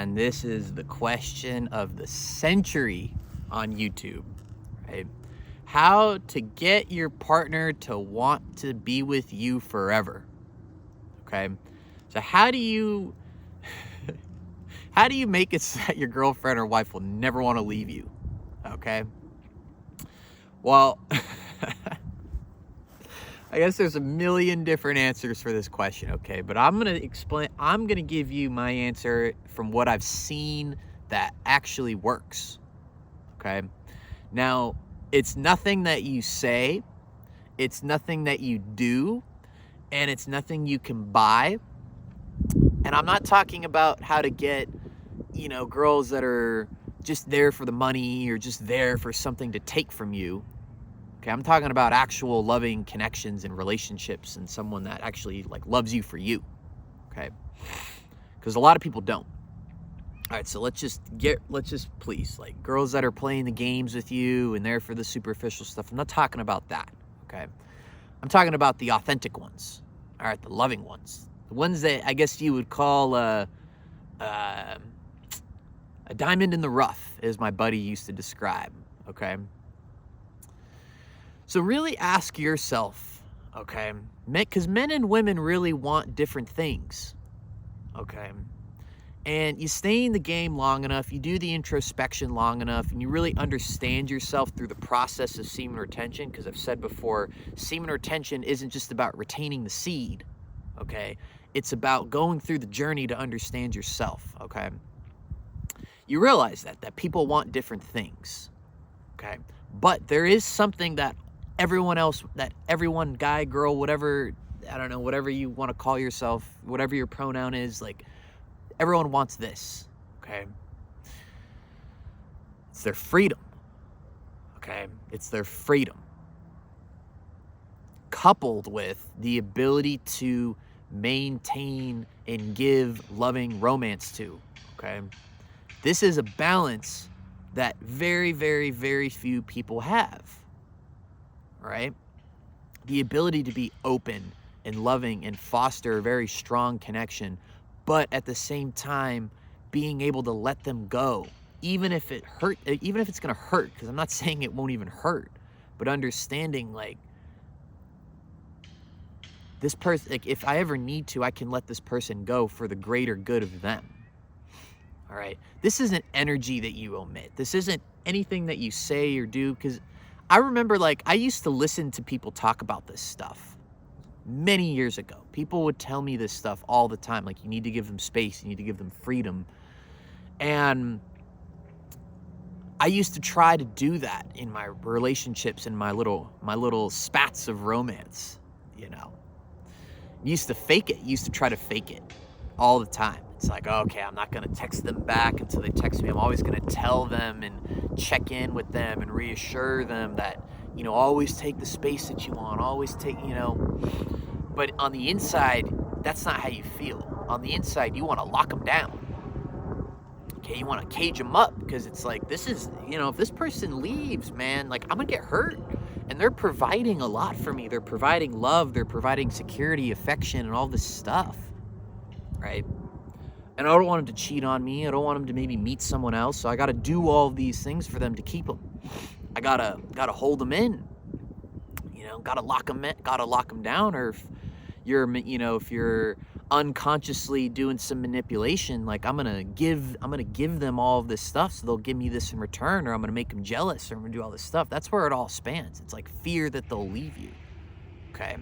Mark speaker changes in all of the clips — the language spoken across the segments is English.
Speaker 1: and this is the question of the century on YouTube, right? How to get your partner to want to be with you forever, okay? So how do you make it so that your girlfriend or wife will never want to leave you, okay? Well, I guess there's a million different answers for this question, okay? But I'm going to give you my answer from what I've seen that actually works, okay? Now, it's nothing that you say, it's nothing that you do, and it's nothing you can buy. And I'm not talking about how to get, girls that are just there for the money or just there for something to take from you. Okay, I'm talking about actual loving connections and relationships and someone that actually loves you for you. Okay, because a lot of people don't. All right, so let's just please, girls that are playing the games with you and there for the superficial stuff. I'm not talking about that. Okay, I'm talking about the authentic ones. All right, the loving ones, the ones that I guess you would call a diamond in the rough, as my buddy used to describe. Okay. So really ask yourself, okay, because men and women really want different things, okay? And you stay in the game long enough, you do the introspection long enough, and you really understand yourself through the process of semen retention, because I've said before, semen retention isn't just about retaining the seed, okay? It's about going through the journey to understand yourself, okay? You realize that people want different things, okay? But there is something that everyone, guy, girl, whatever, I don't know, whatever you want to call yourself, whatever your pronoun is, everyone wants this, okay? It's their freedom, okay? It's their freedom, coupled with the ability to maintain and give loving romance to, okay? This is a balance that very, very, very few people have. Right? The ability to be open and loving and foster a very strong connection, but at the same time, being able to let them go, even if it hurt, even if it's going to hurt, because I'm not saying it won't even hurt, but understanding this person, if I ever need to, I can let this person go for the greater good of them. All right. This isn't energy that you omit. This isn't anything that you say or do, because I remember, I used to listen to people talk about this stuff many years ago. People would tell me this stuff all the time, you need to give them space, you need to give them freedom. And I used to try to do that in my relationships and my little spats of romance, Used to fake it, used to try to fake it all the time. It's okay, I'm not going to text them back until they text me. I'm always going to tell them and check in with them and reassure them that, always take the space that you want, always take, But on the inside, that's not how you feel. On the inside, you want to lock them down. Okay, you want to cage them up, because it's this is, if this person leaves, man, I'm going to get hurt. And they're providing a lot for me. They're providing love. They're providing security, affection, and all this stuff, right? And I don't want them to cheat on me. I don't want them to maybe meet someone else. So I got to do all of these things for them to keep them. I gotta hold them in. Gotta lock them down. Or if you're unconsciously doing some manipulation, I'm gonna give them all of this stuff, so they'll give me this in return, or I'm gonna make them jealous, or I'm gonna do all this stuff. That's where it all spans. It's fear that they'll leave you. Okay.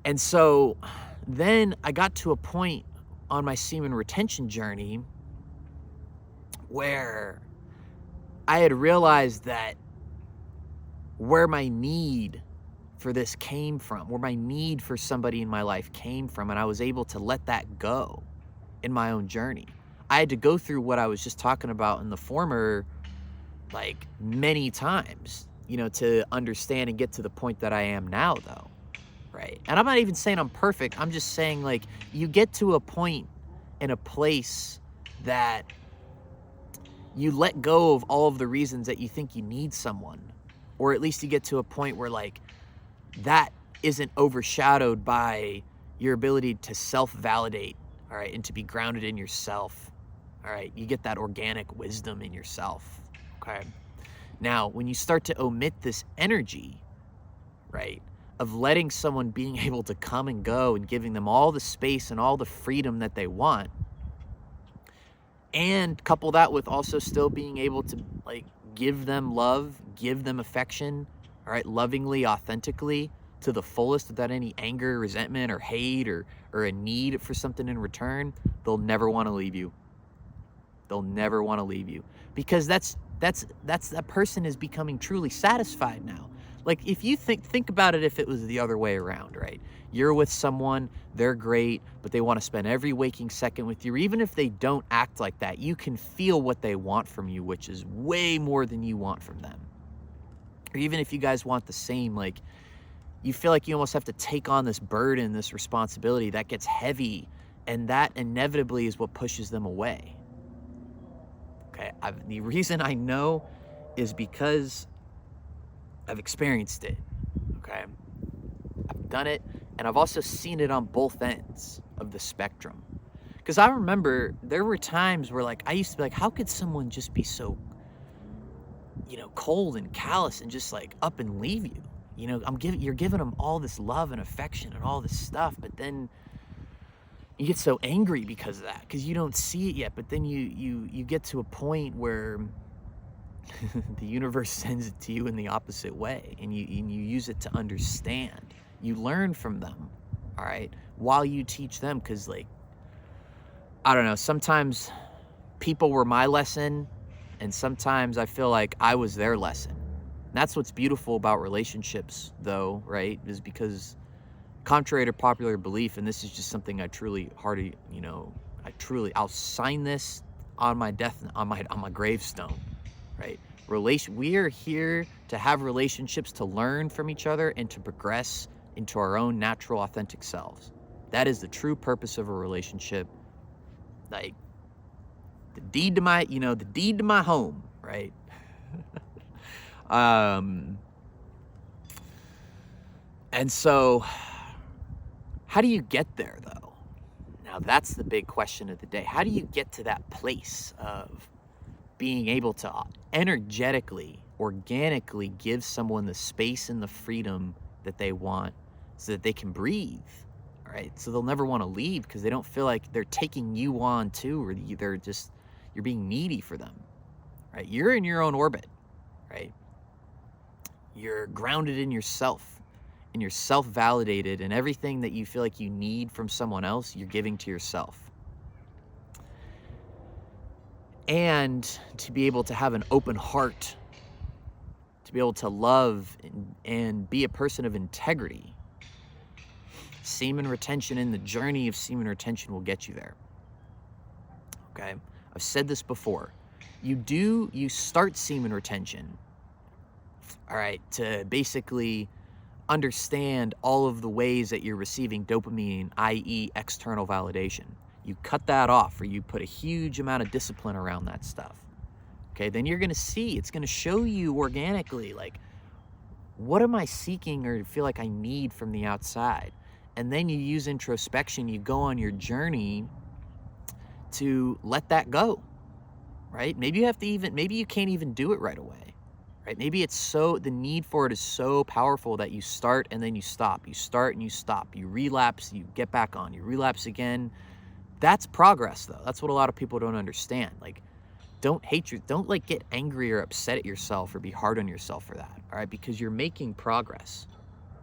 Speaker 1: And so then I got to a point on my semen retention journey where I had realized that where my need for this came from, where my need for somebody in my life came from, and I was able to let that go in my own journey. I had to go through what I was just talking about in the former, many times, to understand and get to the point that I am now, though. Right. And I'm not even saying I'm perfect. I'm just saying, you get to a point in a place that you let go of all of the reasons that you think you need someone, or at least you get to a point where that isn't overshadowed by your ability to self-validate, all right, and to be grounded in yourself, all right? You get that organic wisdom in yourself, okay? Now, when you start to omit this energy, right, of letting someone being able to come and go and giving them all the space and all the freedom that they want, and couple that with also still being able to like give them love, give them affection, all right, lovingly, authentically, to the fullest, without any anger, resentment, or hate, or a need for something in return, they'll never want to leave you. They'll never want to leave you, because that person is becoming truly satisfied now. Like, if you think about it, if it was the other way around, right? You're with someone, they're great, but they want to spend every waking second with you. Even if they don't act like that, you can feel what they want from you, which is way more than you want from them. Or even if you guys want the same, like, you feel like you almost have to take on this burden, this responsibility that gets heavy, and that inevitably is what pushes them away. Okay, the reason I know is because I've experienced it, okay? I've done it, and I've also seen it on both ends of the spectrum. Because I remember there were times where, like, I used to be like, how could someone just be so, cold and callous and just, like, up and leave you? You're giving them all this love and affection and all this stuff, but then you get so angry because of that, because you don't see it yet. But then you get to a point where the universe sends it to you in the opposite way, and you use it to understand. You learn from them, all right, while you teach them. Because, like, I don't know, sometimes people were my lesson, and sometimes I feel like I was their lesson. And that's what's beautiful about relationships, though, right? Is because, contrary to popular belief, and this is just something I truly I'll sign this on my on my gravestone, right? We are here to have relationships, to learn from each other, and to progress into our own natural, authentic selves. That is the true purpose of a relationship. Like, the deed to my home, right? And so, how do you get there, though? Now, that's the big question of the day. How do you get to that place of being able to energetically, organically give someone the space and the freedom that they want, so that they can breathe, all right? So they'll never want to leave, because they don't feel like they're taking you on too, or you're being needy for them, right? You're in your own orbit, right? You're grounded in yourself, and you're self-validated, and everything that you feel like you need from someone else, you're giving to yourself. And to be able to have an open heart, to be able to love and be a person of integrity, semen retention, and the journey of semen retention will get you there. Okay? I've said this before. You start semen retention, all right, to basically understand all of the ways that you're receiving dopamine, i.e. external validation. You cut that off, or you put a huge amount of discipline around that stuff. Okay, then you're gonna see, it's gonna show you organically, like, what am I seeking or feel like I need from the outside? And then you use introspection, you go on your journey to let that go, right? Maybe you can't even do it right away, right? Maybe the need for it is so powerful that you start and then you stop. You start and you stop. You relapse, you get back on. You relapse again. That's progress, though. That's what a lot of people don't understand. Like, don't like get angry or upset at yourself or be hard on yourself for that, all right? Because you're making progress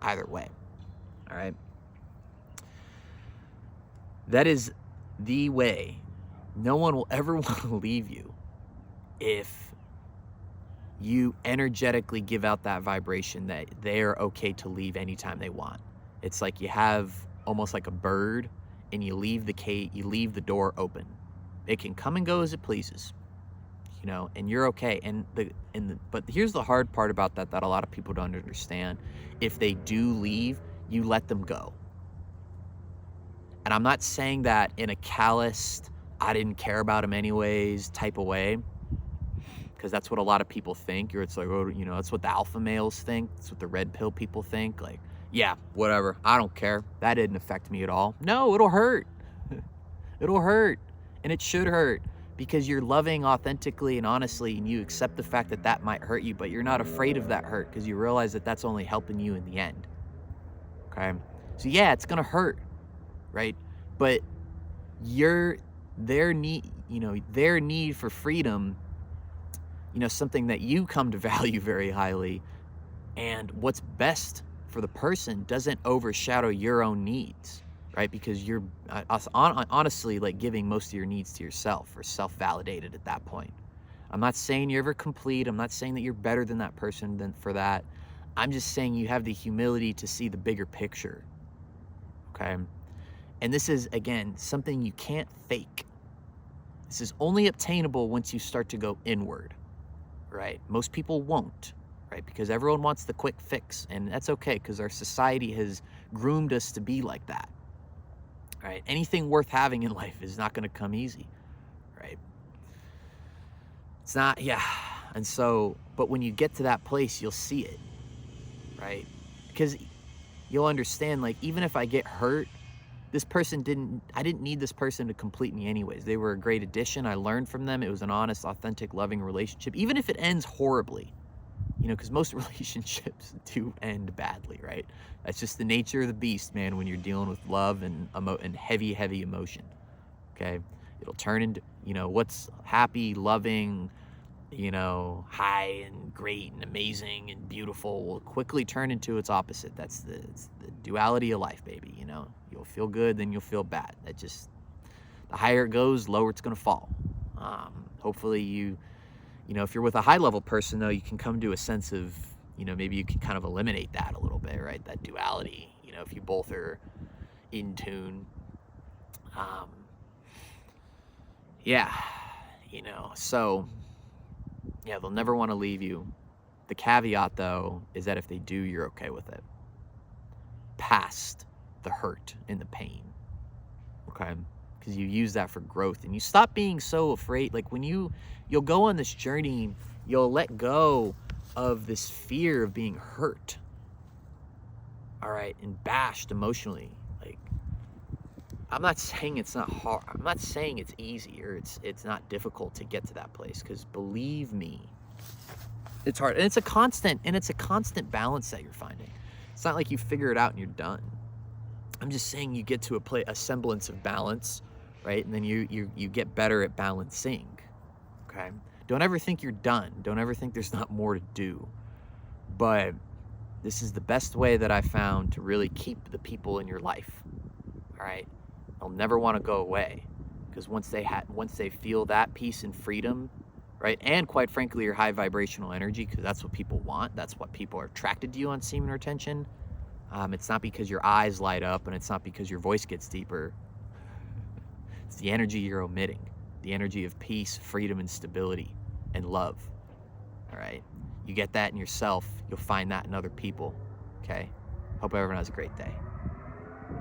Speaker 1: either way, all right? That is the way. No one will ever want to leave you if you energetically give out that vibration that they're okay to leave anytime they want. It's like you have almost like a bird, and you leave the door open. It can come and go as it pleases, and you're okay. But here's the hard part about that a lot of people don't understand. If they do leave, you let them go. And I'm not saying that in a calloused, I didn't care about him anyways type of way, because that's what a lot of people think. Or it's like, oh, that's what the alpha males think. That's what the red pill people think. Like, yeah, whatever, I don't care. That didn't affect me at all. No, it'll hurt. It'll hurt, and it should hurt, because you're loving authentically and honestly, and you accept the fact that that might hurt you, but you're not afraid of that hurt because you realize that that's only helping you in the end. Okay? So yeah, it's gonna hurt, right? But their need for freedom, something that you come to value very highly, and what's best for the person doesn't overshadow your own needs, right? Because you're honestly like giving most of your needs to yourself, or self-validated at that point. I'm not saying you're ever complete. I'm not saying that you're better than that person than for that. I'm just saying you have the humility to see the bigger picture. Okay? And this is, again, something you can't fake. This is only obtainable once you start to go inward, right? Most people won't, right? Because everyone wants the quick fix, and that's okay, because our society has groomed us to be like that, right? Anything worth having in life is not going to come easy, right? It's not, yeah. And so, but when you get to that place, you'll see it, right? Because you'll understand, like, even if I get hurt, I didn't need this person to complete me anyways. They were a great addition. I learned from them. It was an honest, authentic, loving relationship, even if it ends horribly, because most relationships do end badly, right? That's just the nature of the beast, man, when you're dealing with love and heavy, heavy emotion, okay? It'll turn into, what's happy, loving, high and great and amazing and beautiful will quickly turn into its opposite. It's the duality of life, baby. You'll feel good, then you'll feel bad. The higher it goes, lower it's gonna fall. Hopefully if you're with a high level person though, you can come to a sense of, maybe you can kind of eliminate that a little bit, right? That duality, if you both are in tune. Yeah, so yeah, they'll never want to leave you. The caveat, though, is that if they do, you're okay with it. Past the hurt and the pain, okay? Because you use that for growth, and you stop being so afraid. Like when you'll go on this journey, you'll let go of this fear of being hurt, all right, and bashed emotionally. Like, I'm not saying it's not hard. I'm not saying it's easy or it's not difficult to get to that place, because believe me, it's hard, and it's a constant balance that you're finding. It's not like you figure it out and you're done. I'm just saying you get to a semblance of balance, right? And then you get better at balancing. Okay? Don't ever think you're done. Don't ever think there's not more to do. But this is the best way that I found to really keep the people in your life. All right? They'll never want to go away, because once they feel that peace and freedom, right? And quite frankly, your high vibrational energy, because that's what people want. That's what people are attracted to you on Semen Retention. It's not because your eyes light up, and it's not because your voice gets deeper. It's the energy you're emitting, the energy of peace, freedom, and stability, and love. All right? You get that in yourself, you'll find that in other people. Okay? Hope everyone has a great day.